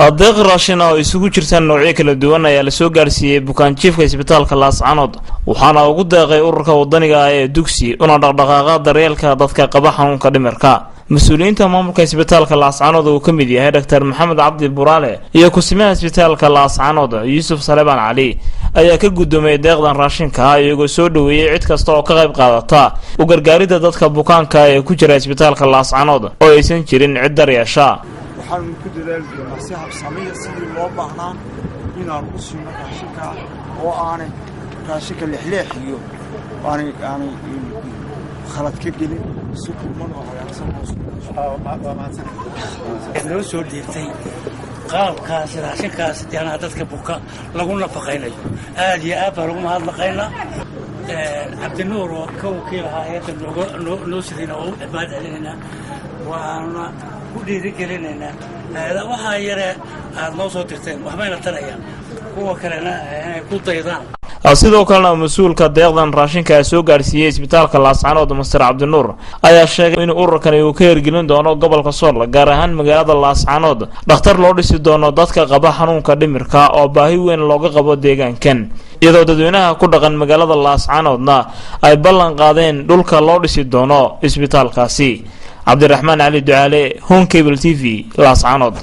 adeeq raashin oo isugu jirtaan noocyo kala duwan ayaa la soo gaarsiiyay bukaan jiifka isbitaalka Laascaanood waxaana ugu deeqay ururka wadaniga ah ee dugsi una dhaqdhaqaaqa daryeelka dadka qaba xanuunka dhimirka mas'uuliyiinta maamulka isbitaalka Laascaanood oo ka mid yahay Dr. Maxamed Cabdi Buraale iyo ku-simiha isbitaalka Laascaanood Yuusuf Salebaan Cali ayaa ka gudoomay deeqdan raashinka iyagoo soo dhaweeyay cid kasta oo ka qayb qaadata u gargaaridda dadka bukaanka ee ku jira isbitaalka Laascaanood oo aysan jirin cid daryeesha waxaan ku dadaalnaa si habsamiya sidii loo baahnaa inaan u siino raashinka oo aanay raashinka lixleexiyo aanay khalad ka gelin si kulman oo hagaagsan loo soo dhiirtay qaabkaas raashinkaas diyaana dadka buka lagu nafaqaynayo aad iyo aad baan ugu mahadnaqaynaa cabdinuur oo ka wakiilaha hay'adda noo sidina oo cibaad celinayna waana ku dhiirigelinayna waxaa yare aad noo soo dirteen waxbayna tarayaan kuwa kalena inay ku daydaan sidoo kalena mas'uulka deeqdan raashinka soo gaarsiiyay isbitaalka Laascaanood Mr. Cabdinuur ayaa sheegay in ururkani uu ka hirgelin doono gobolka Sool gaar ahaan magaalada Laascaanood dhakhtar loo dhisi doono dadka qaba xanuunka dhimirka oo baahi weyn looga qabo deegaankan iyadoo dadweynaha ku dhaqan magaalada Laascaanoodna ay ballan qaadeen dhulka loo dhisi doono isbitaalkaasi Cabdiraxmaan Ali Ducaale Home Cable TV Laascaanood.